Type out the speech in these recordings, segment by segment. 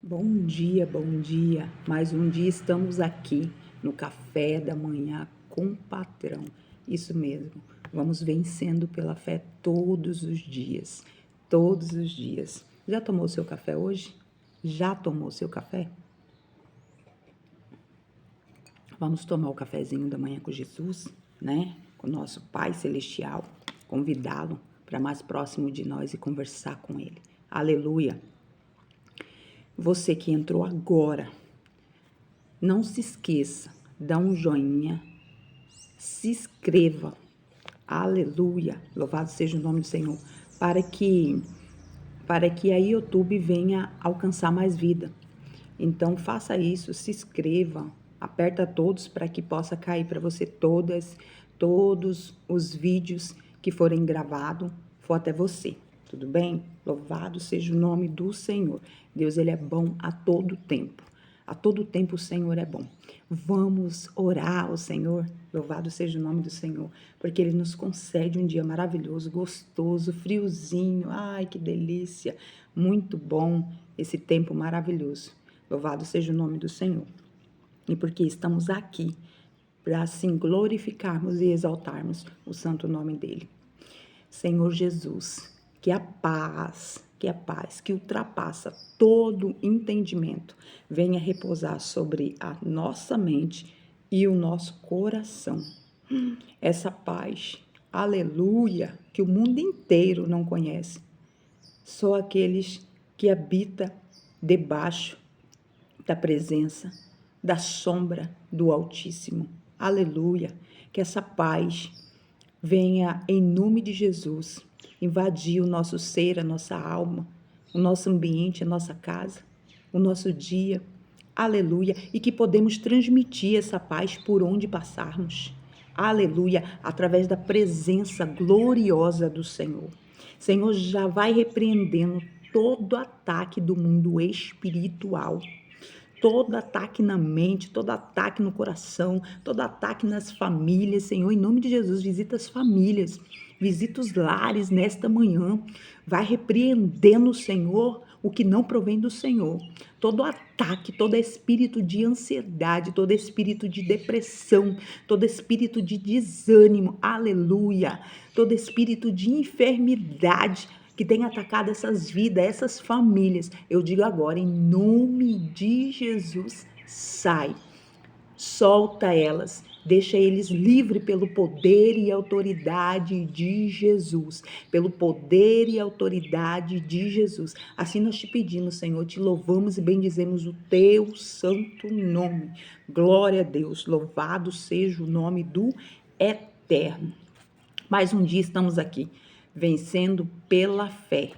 Bom dia, bom dia. Mais um dia estamos aqui no café da manhã com o patrão. Isso mesmo. Vamos vencendo pela fé todos os dias. Todos os dias. Já tomou seu café hoje? Já tomou seu café? Vamos tomar o cafezinho da manhã com Jesus, né? Com o nosso Pai Celestial. Convidá-lo para mais próximo de nós e conversar com Ele. Aleluia. Você que entrou agora, não se esqueça, dá um joinha, se inscreva, aleluia, louvado seja o nome do Senhor, para que a YouTube venha alcançar mais vida. Então faça isso, se inscreva, aperta todos para que possa cair para você todos os vídeos que forem gravados, for até você. Tudo bem? Louvado seja o nome do Senhor. Deus, Ele é bom a todo tempo. A todo tempo o Senhor é bom. Vamos orar ao Senhor. Louvado seja o nome do Senhor. Porque Ele nos concede um dia maravilhoso, gostoso, friozinho. Ai, que delícia. Muito bom esse tempo maravilhoso. Louvado seja o nome do Senhor. E porque estamos aqui para assim glorificarmos e exaltarmos o santo nome dEle. Senhor Jesus, que a paz, que ultrapassa todo entendimento, venha repousar sobre a nossa mente e o nosso coração. Essa paz, aleluia, que o mundo inteiro não conhece. Só aqueles que habitam debaixo da presença, da sombra do Altíssimo. Aleluia, que essa paz venha, em nome de Jesus, invadir o nosso ser, a nossa alma, o nosso ambiente, a nossa casa, o nosso dia. Aleluia. E que podemos transmitir essa paz por onde passarmos. Aleluia. Através da presença gloriosa do Senhor. Senhor, já vai repreendendo todo ataque do mundo espiritual. Todo ataque na mente, todo ataque no coração, todo ataque nas famílias, Senhor, em nome de Jesus, visita as famílias, visita os lares nesta manhã, vai repreendendo, Senhor, o que não provém do Senhor. Todo ataque, todo espírito de ansiedade, todo espírito de depressão, todo espírito de desânimo, aleluia, todo espírito de enfermidade, que tem atacado essas vidas, essas famílias. Eu digo agora, em nome de Jesus, sai, solta elas, deixa eles livres pelo poder e autoridade de Jesus, pelo poder e autoridade de Jesus. Assim nós te pedimos, Senhor, te louvamos e bendizemos o teu santo nome. Glória a Deus, louvado seja o nome do Eterno. Mais um dia estamos aqui, vencendo pela fé.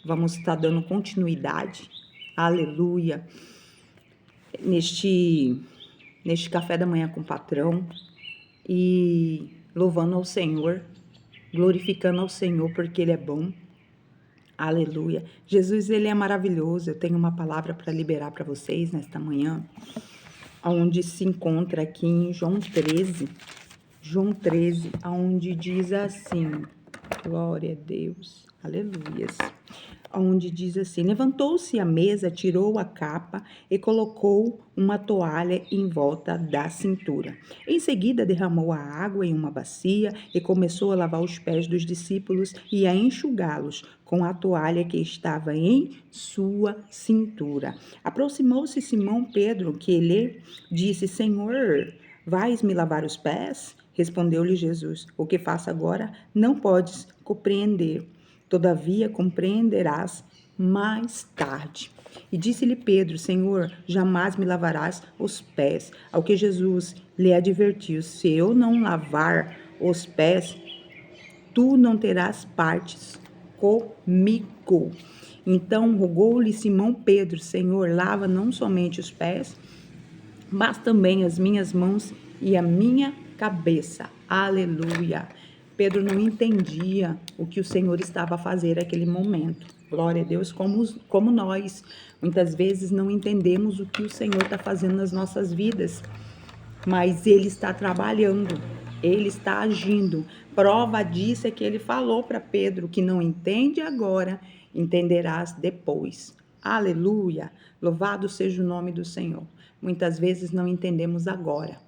Vamos estar dando continuidade, aleluia, neste café da manhã com o patrão e louvando ao Senhor, glorificando ao Senhor porque Ele é bom, aleluia. Jesus, Ele é maravilhoso. Eu tenho uma palavra para liberar para vocês nesta manhã, onde se encontra aqui em João 13, onde diz assim, glória a Deus, aleluias, onde diz assim, levantou-se à mesa, tirou a capa e colocou uma toalha em volta da cintura. Em seguida, derramou a água em uma bacia e começou a lavar os pés dos discípulos e a enxugá-los com a toalha que estava em sua cintura. Aproximou-se Simão Pedro, que lhe disse, Senhor, vais me lavar os pés? Respondeu-lhe Jesus, o que faço agora não podes compreender, todavia compreenderás mais tarde. E disse-lhe Pedro, Senhor, jamais me lavarás os pés. Ao que Jesus lhe advertiu, se eu não lavar os pés, tu não terás partes comigo. Então rogou-lhe Simão Pedro, Senhor, lava não somente os pés, mas também as minhas mãos e a minha cabeça. Aleluia. Pedro não entendia o que o Senhor estava a fazer naquele momento. Glória a Deus, como nós, muitas vezes não entendemos o que o Senhor está fazendo nas nossas vidas, mas Ele está trabalhando, Ele está agindo. Prova disso é que Ele falou para Pedro, que não entende agora, entenderás depois. Aleluia! Louvado seja o nome do Senhor. Muitas vezes não entendemos agora,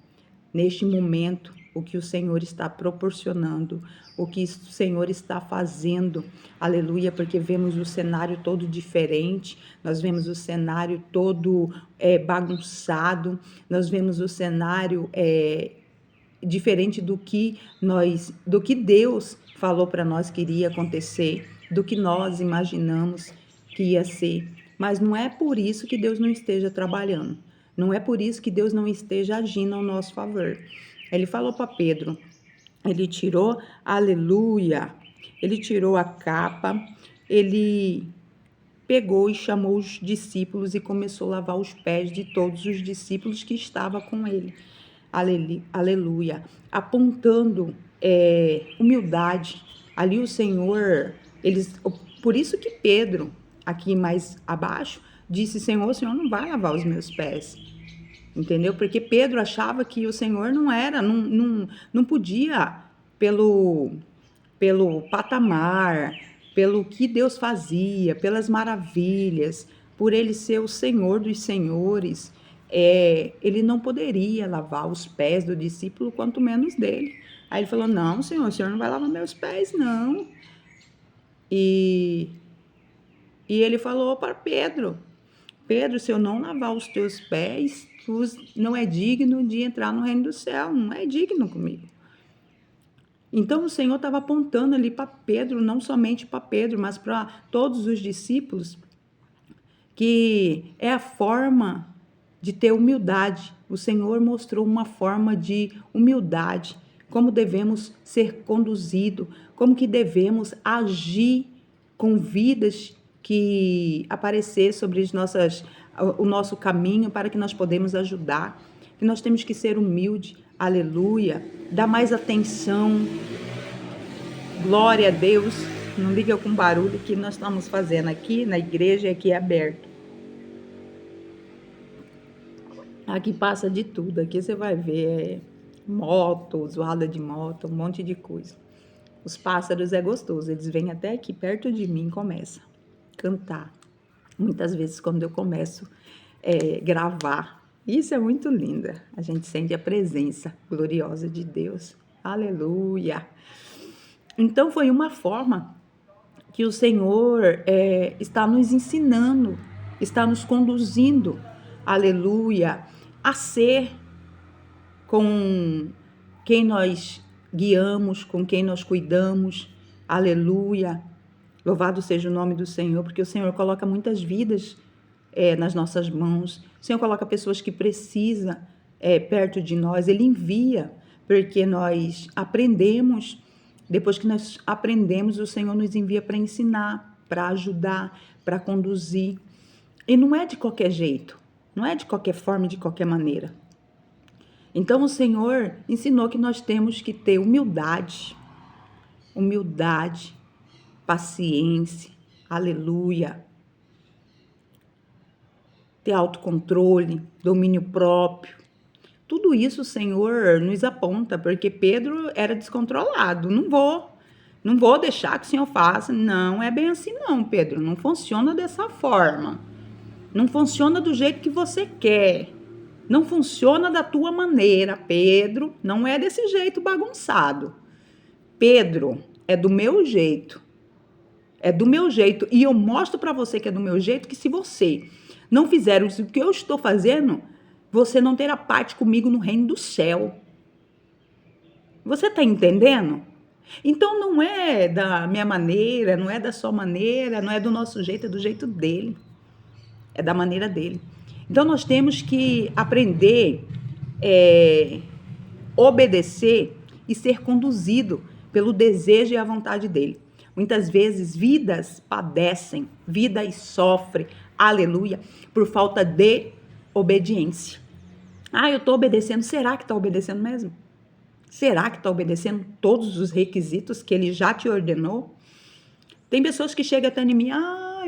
neste momento, o que o Senhor está proporcionando, o que o Senhor está fazendo. Aleluia, porque vemos o cenário todo diferente, nós vemos o cenário todo bagunçado, nós vemos o cenário diferente do que Deus falou para nós que iria acontecer, do que nós imaginamos que ia ser. Mas não é por isso que Deus não esteja trabalhando. Não é por isso que Deus não esteja agindo ao nosso favor. Ele falou para Pedro, ele tirou, aleluia, ele tirou a capa, ele pegou e chamou os discípulos e começou a lavar os pés de todos os discípulos que estavam com ele. Aleluia, apontando humildade. Ali o Senhor, por isso que Pedro, aqui mais abaixo, disse, Senhor, o Senhor não vai lavar os meus pés. Entendeu? Porque Pedro achava que o Senhor não podia, pelo patamar, pelo que Deus fazia, pelas maravilhas, por ele ser o Senhor dos senhores, ele não poderia lavar os pés do discípulo, quanto menos dele. Aí ele falou, não, Senhor, o Senhor não vai lavar meus pés, não. E ele falou para Pedro, se eu não lavar os teus pés, tu não é digno de entrar no reino do céu, não é digno comigo. Então o Senhor estava apontando ali para Pedro, não somente para Pedro, mas para todos os discípulos, que é a forma de ter humildade. O Senhor mostrou uma forma de humildade, como devemos ser conduzidos, como que devemos agir com vidas que aparecer sobre o nosso caminho, para que nós podemos ajudar, que nós temos que ser humilde, aleluia, dar mais atenção, glória a Deus. Não liga com o barulho que nós estamos fazendo aqui na igreja, aqui é aberto. Aqui passa de tudo, aqui você vai ver moto, zoada de moto, um monte de coisa. Os pássaros é gostoso, eles vêm até aqui perto de mim e começam a cantar. Muitas vezes quando eu começo a gravar, isso é muito lindo, a gente sente a presença gloriosa de Deus, aleluia. Então foi uma forma que o Senhor está nos ensinando, está nos conduzindo, aleluia, a ser com quem nós guiamos, com quem nós cuidamos, aleluia. Louvado seja o nome do Senhor, porque o Senhor coloca muitas vidas nas nossas mãos. O Senhor coloca pessoas que precisam perto de nós. Ele envia, porque nós aprendemos. Depois que nós aprendemos, o Senhor nos envia para ensinar, para ajudar, para conduzir. E não é de qualquer jeito, não é de qualquer forma, de qualquer maneira. Então o Senhor ensinou que nós temos que ter humildade, paciência, aleluia, ter autocontrole, domínio próprio. Tudo isso o Senhor nos aponta, porque Pedro era descontrolado. Não vou deixar que o Senhor faça. Não é bem assim não, Pedro, não funciona dessa forma. Não funciona do jeito que você quer. Não funciona da tua maneira, Pedro. Não é desse jeito bagunçado. Pedro, é do meu jeito. É do meu jeito. E eu mostro para você que é do meu jeito, que se você não fizer o que eu estou fazendo, você não terá parte comigo no reino do céu. Você está entendendo? Então não é da minha maneira, não é da sua maneira, não é do nosso jeito, é do jeito dele. É da maneira dele. Então nós temos que aprender, obedecer e ser conduzido pelo desejo e a vontade dele. Muitas vezes vidas padecem, vidas sofrem, aleluia, por falta de obediência. Eu estou obedecendo, será que está obedecendo mesmo? Será que está obedecendo todos os requisitos que ele já te ordenou? Tem pessoas que chegam até em mim,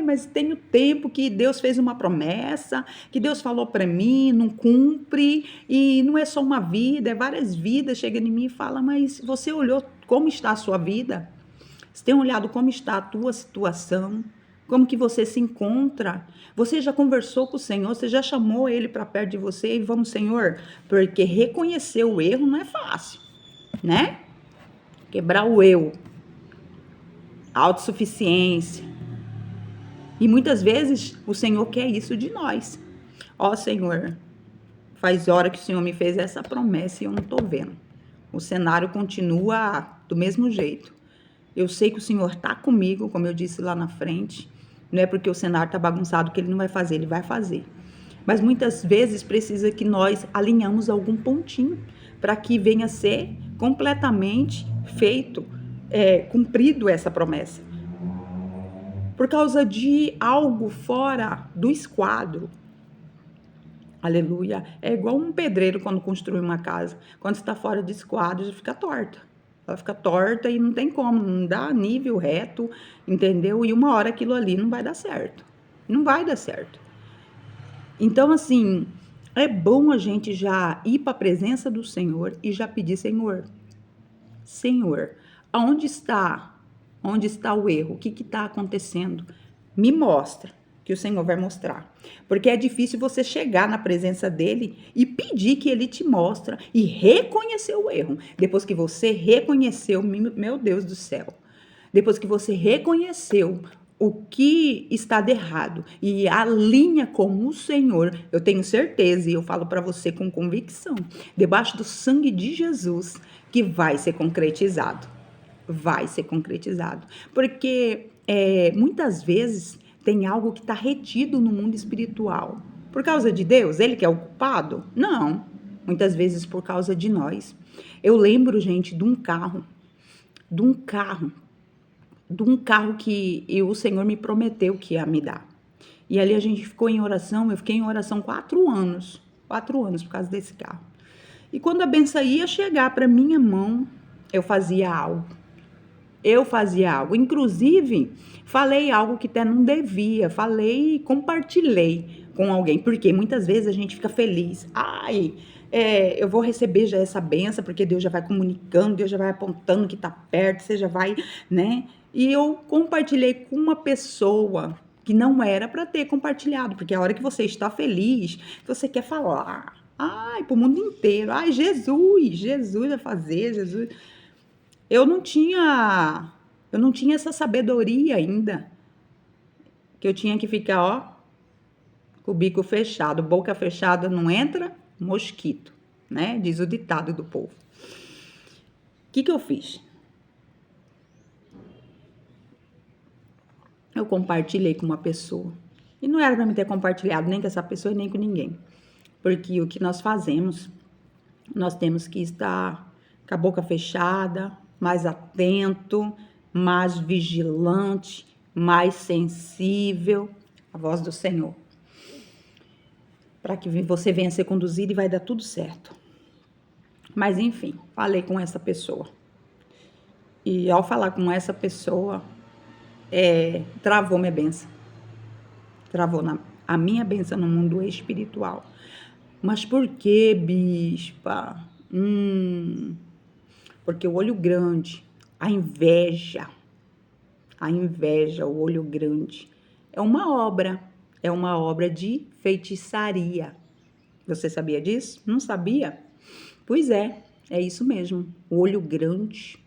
mas tem o tempo que Deus fez uma promessa, que Deus falou para mim, não cumpre, e não é só uma vida, é várias vidas. Chega em mim e fala, mas você olhou como está a sua vida? Você tem olhado como está a tua situação? Como que você se encontra? Você já conversou com o Senhor? Você já chamou Ele para perto de você? E vamos, Senhor, porque reconhecer o erro não é fácil, né? Quebrar o eu, a autossuficiência. E muitas vezes o Senhor quer isso de nós. Ó, Senhor, faz hora que o Senhor me fez essa promessa e eu não tô vendo. O cenário continua do mesmo jeito. Eu sei que o Senhor tá comigo, como eu disse lá na frente. Não é porque o cenário tá bagunçado que Ele não vai fazer, Ele vai fazer. Mas muitas vezes precisa que nós alinhamos algum pontinho para que venha a ser completamente feito, cumprido essa promessa. Por causa de algo fora do esquadro. Aleluia. É igual um pedreiro quando constrói uma casa. Quando está fora de esquadro, já fica torta. Ela fica torta e não tem como, não dá nível reto, entendeu? E uma hora aquilo ali não vai dar certo. Não vai dar certo. Então, assim, é bom a gente já ir para a presença do Senhor e já pedir, Senhor, aonde está? Onde está o erro? O que está acontecendo? Me mostra, que o Senhor vai mostrar. Porque é difícil você chegar na presença dele e pedir que ele te mostre e reconhecer o erro. Depois que você reconheceu, meu Deus do céu, depois que você reconheceu o que está de errado e alinha com o Senhor, eu tenho certeza e eu falo para você com convicção, debaixo do sangue de Jesus, que vai ser concretizado. Vai ser concretizado. Porque muitas vezes tem algo que está retido no mundo espiritual. Por causa de Deus? Ele que é o culpado? Não. Muitas vezes por causa de nós. Eu lembro, gente, de um carro que o Senhor me prometeu que ia me dar. E ali a gente ficou em oração, eu fiquei em oração 4 anos. 4 anos por causa desse carro. E quando a benção ia chegar para minha mão, eu fazia algo. Inclusive, falei algo que até não devia. Falei e compartilhei com alguém. Porque muitas vezes a gente fica feliz. Eu vou receber já essa benção, porque Deus já vai comunicando, Deus já vai apontando que tá perto, você já vai, né? E eu compartilhei com uma pessoa que não era para ter compartilhado. Porque a hora que você está feliz, você quer falar. Pro mundo inteiro. Jesus vai fazer, Jesus... Eu não tinha essa sabedoria ainda, que eu tinha que ficar, com o bico fechado, boca fechada não entra mosquito, né? Diz o ditado do povo. O que eu fiz? Eu compartilhei com uma pessoa. E não era para me ter compartilhado nem com essa pessoa, nem com ninguém. Porque o que nós fazemos, nós temos que estar com a boca fechada, mais atento, mais vigilante, mais sensível à voz do Senhor. Para que você venha ser conduzido e vai dar tudo certo. Mas enfim, falei com essa pessoa. E ao falar com essa pessoa, travou minha bênção. Travou a minha bênção no mundo espiritual. Mas por que, bispa? Porque o olho grande, a inveja, o olho grande, é uma obra de feitiçaria. Você sabia disso? Não sabia? Pois é isso mesmo. O olho grande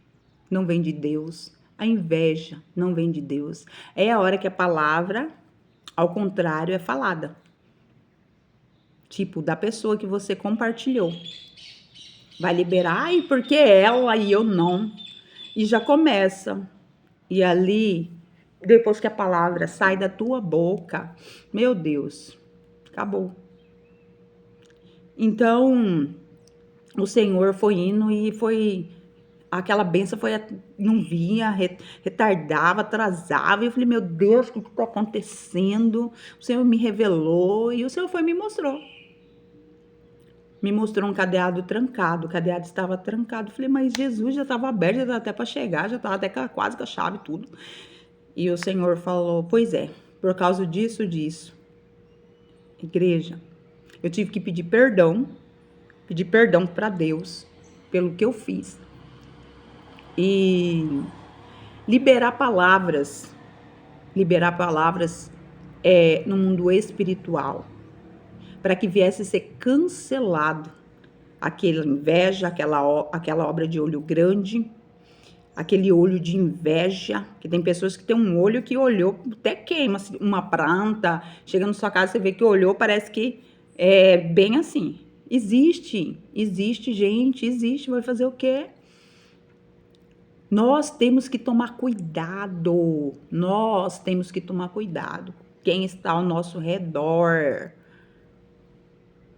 não vem de Deus, a inveja não vem de Deus. É a hora que a palavra, ao contrário, é falada. Tipo, da pessoa que você compartilhou. Vai liberar, porque ela e eu não. E já começa. E ali, depois que a palavra sai da tua boca, meu Deus, acabou. Então, o Senhor foi indo e foi... Aquela benção não vinha, retardava, atrasava. E eu falei, meu Deus, o que está acontecendo? O Senhor me revelou e o Senhor foi e me mostrou. Me mostrou um cadeado trancado, o cadeado estava trancado. Falei, mas Jesus já estava aberto, já estava até para chegar, já estava até quase com a chave e tudo. E o Senhor falou, pois é, por causa disso. Igreja, eu tive que pedir perdão para Deus pelo que eu fiz. E liberar palavras liberar palavras no mundo espiritual, para que viesse a ser cancelado aquela inveja, aquela obra de olho grande, aquele olho de inveja, que tem pessoas que tem um olho que olhou, até queima uma planta, chega na sua casa, você vê que olhou, parece que é bem assim. Existe, gente, existe, vai fazer o quê? Nós temos que tomar cuidado, quem está ao nosso redor.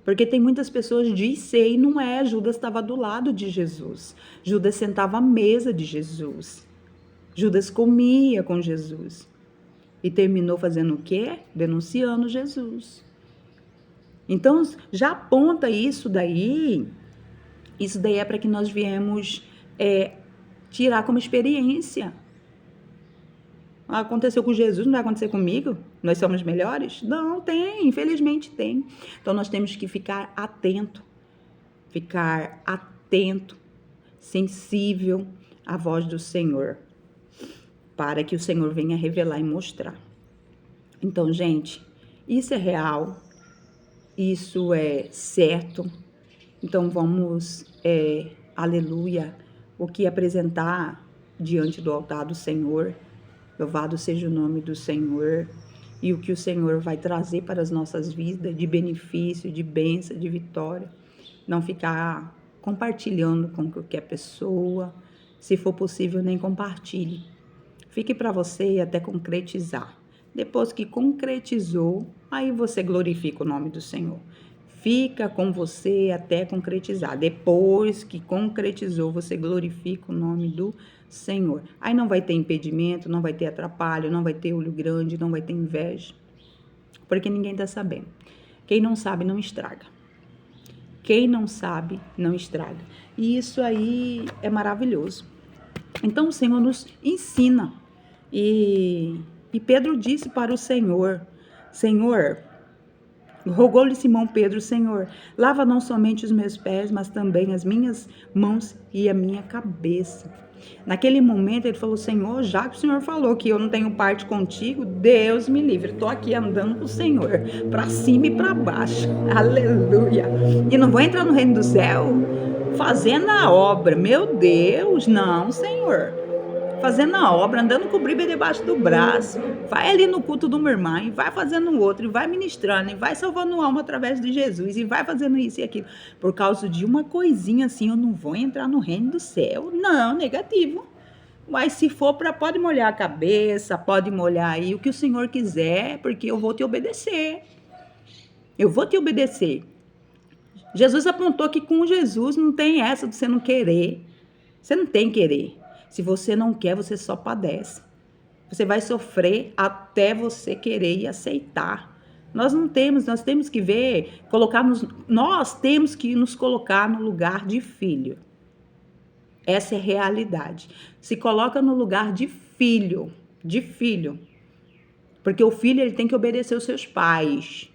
Porque tem muitas pessoas de ser e não é. Judas estava do lado de Jesus. Judas sentava à mesa de Jesus. Judas comia com Jesus. E terminou fazendo o quê? Denunciando Jesus. Então, já aponta isso daí. Isso daí é para que nós viemos tirar como experiência. Aconteceu com Jesus, não vai acontecer comigo? Nós somos melhores? Não, tem, infelizmente tem. Então nós temos que ficar atento, sensível à voz do Senhor, para que o Senhor venha revelar e mostrar. Então, gente, isso é real, isso é certo. Então vamos, aleluia, o que apresentar diante do altar do Senhor. Louvado seja o nome do Senhor, e o que o Senhor vai trazer para as nossas vidas de benefício, de bênção, de vitória. Não ficar compartilhando com qualquer pessoa. Se for possível, nem compartilhe. Fique para você até concretizar. Depois que concretizou, aí você glorifica o nome do Senhor. Fica com você até concretizar. Depois que concretizou, você glorifica o nome do Senhor. Aí não vai ter impedimento, não vai ter atrapalho, não vai ter olho grande, não vai ter inveja. Porque ninguém está sabendo. Quem não sabe, não estraga. Quem não sabe, não estraga. E isso aí é maravilhoso. Então o Senhor nos ensina. E Pedro disse para o Senhor, rogou-lhe Simão Pedro, Senhor, lava não somente os meus pés, mas também as minhas mãos e a minha cabeça. Naquele momento ele falou, Senhor, já que o Senhor falou que eu não tenho parte contigo, Deus me livre, estou aqui andando com o Senhor, para cima e para baixo, aleluia. E não vou entrar no reino do céu fazendo a obra, meu Deus, não, Senhor. Fazendo a obra, andando com o Bíblia debaixo do braço, vai ali no culto de uma irmã, e vai fazendo outro, e vai ministrando, e vai salvando alma através de Jesus, e vai fazendo isso e aquilo. Por causa de uma coisinha assim, eu não vou entrar no reino do céu. Não, negativo. Mas se for pode molhar a cabeça, pode molhar aí o que o Senhor quiser, porque eu vou te obedecer. Eu vou te obedecer. Jesus apontou que com Jesus não tem essa de você não querer. Você não tem querer. Se você não quer, você só padece. Você vai sofrer até você querer e aceitar. Nós temos que nós temos que nos colocar no lugar de filho. Essa é a realidade. Se coloca no lugar de filho. Porque o filho, ele tem que obedecer os seus pais.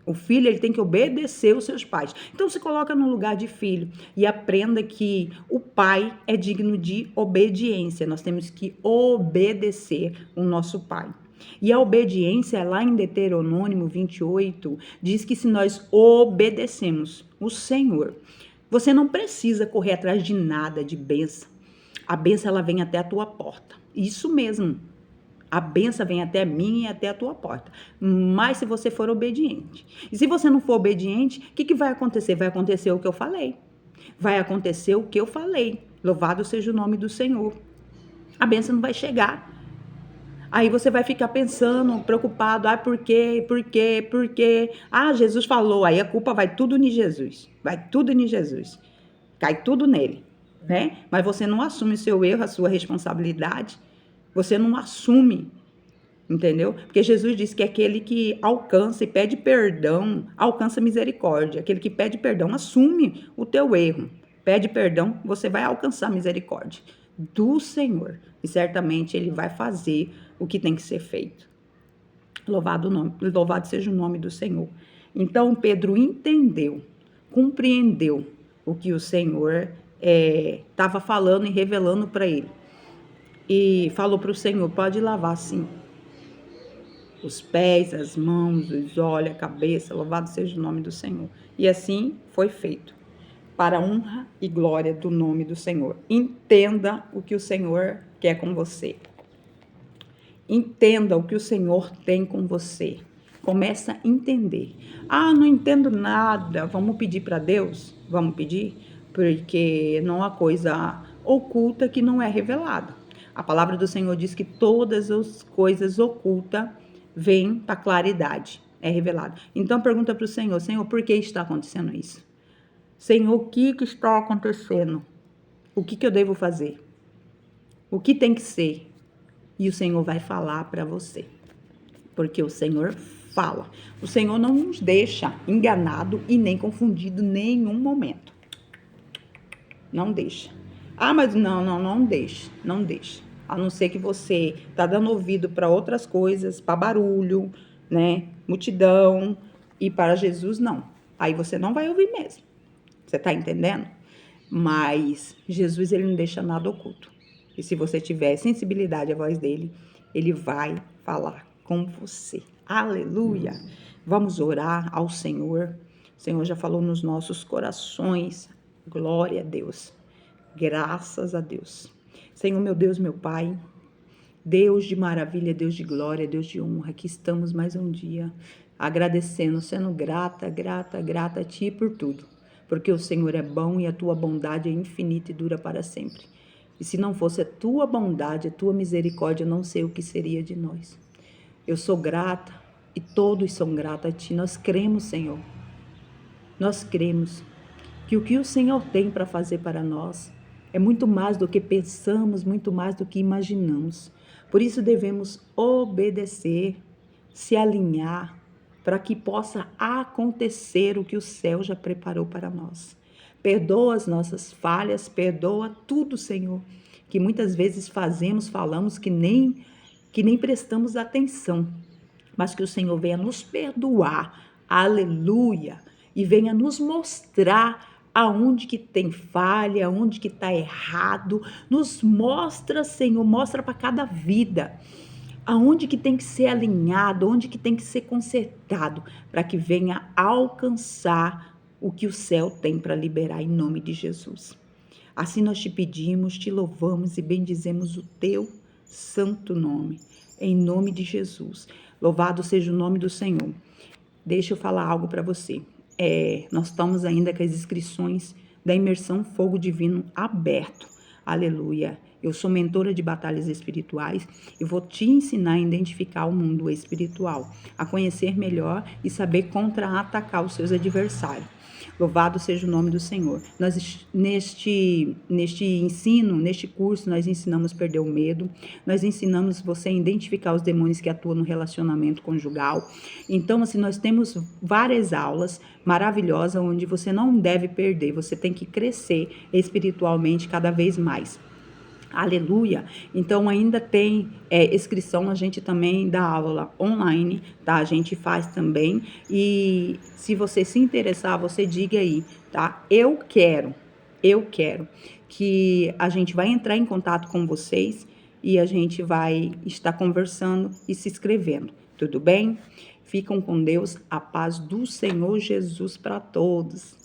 O filho, ele tem que obedecer os seus pais. Então, se coloca no lugar de filho e aprenda que o pai é digno de obediência. Nós temos que obedecer o nosso pai. E a obediência, lá em Deuteronômio 28, diz que se nós obedecemos o Senhor, você não precisa correr atrás de nada, de bênção. A bênção, ela vem até a tua porta. Isso mesmo. A bênção vem até mim e até a tua porta. Mas se você for obediente. E se você não for obediente, o que vai acontecer? Vai acontecer o que eu falei. Louvado seja o nome do Senhor. A bênção não vai chegar. Aí você vai ficar pensando, preocupado. Por quê? Jesus falou. Aí a culpa vai tudo em Jesus. Cai tudo nele, né? Mas você não assume o seu erro, a sua responsabilidade. Você não assume, entendeu? Porque Jesus disse que aquele que alcança e pede perdão, alcança misericórdia. Aquele que pede perdão, assume o teu erro. Pede perdão, você vai alcançar misericórdia do Senhor. E certamente Ele vai fazer o que tem que ser feito. Louvado seja o nome do Senhor. Então, Pedro entendeu, compreendeu o que o Senhor estava falando e revelando para ele. e falou para o Senhor, pode lavar sim. Os pés, as mãos, os olhos, a cabeça, louvado seja o nome do Senhor. E assim foi feito, para a honra e glória do nome do Senhor. Entenda o que o Senhor quer com você. Entenda o que o Senhor tem com você. Começa a entender. Ah, não entendo nada. Vamos pedir para Deus? Vamos pedir? Porque não há coisa oculta que não é revelada. A palavra do Senhor diz que todas as coisas ocultas vêm para a claridade, é revelado. Então pergunta para o Senhor, Senhor, por que está acontecendo isso? Senhor, o que está acontecendo? O que eu devo fazer? O que tem que ser? E o Senhor vai falar para você. Porque o Senhor fala. O Senhor não nos deixa enganado e nem confundido em nenhum momento. Não deixa. Ah, mas não deixa. Não deixa. A não ser que você tá dando ouvido para outras coisas, para barulho, né? Multidão. E para Jesus, não. Aí você não vai ouvir mesmo. Você tá entendendo? Mas Jesus, ele não deixa nada oculto. E se você tiver sensibilidade à voz dele, ele vai falar com você. Aleluia! Vamos orar ao Senhor. O Senhor já falou nos nossos corações. Glória a Deus. Graças a Deus. Senhor, meu Deus, meu Pai, Deus de maravilha, Deus de glória, Deus de honra, aqui estamos mais um dia agradecendo, sendo grata a Ti por tudo. Porque o Senhor é bom e a Tua bondade é infinita e dura para sempre. E se não fosse a Tua bondade, a Tua misericórdia, eu não sei o que seria de nós. Eu sou grata e todos são gratos a Ti. Nós cremos, Senhor. Nós cremos que o que o Senhor tem para fazer para nós é muito mais do que pensamos, muito mais do que imaginamos. Por isso devemos obedecer, se alinhar, para que possa acontecer o que o céu já preparou para nós. Perdoa as nossas falhas, perdoa tudo, Senhor, que muitas vezes fazemos, falamos que nem prestamos atenção, mas que o Senhor venha nos perdoar, aleluia, e venha nos mostrar aonde que tem falha, aonde que está errado, nos mostra, Senhor, mostra para cada vida, aonde que tem que ser alinhado, onde que tem que ser consertado, para que venha alcançar o que o céu tem para liberar em nome de Jesus. Assim nós te pedimos, te louvamos e bendizemos o teu santo nome, em nome de Jesus. Louvado seja o nome do Senhor. Deixa eu falar algo para você. Nós estamos ainda com as inscrições da imersão Fogo Divino aberto. Aleluia. Eu sou mentora de batalhas espirituais e vou te ensinar a identificar o mundo espiritual, a conhecer melhor e saber contra-atacar os seus adversários. Louvado seja o nome do Senhor. Nós, neste ensino, neste curso, nós ensinamos a perder o medo, nós ensinamos você a identificar os demônios que atuam no relacionamento conjugal. Então, assim, nós temos várias aulas maravilhosas onde você não deve perder, você tem que crescer espiritualmente cada vez mais. Aleluia! Então ainda tem inscrição, a gente também dá aula online, tá? A gente faz também e se você se interessar, você diga aí, tá? Eu quero que a gente vai entrar em contato com vocês e a gente vai estar conversando e se inscrevendo, tudo bem? Ficam com Deus, a paz do Senhor Jesus para todos.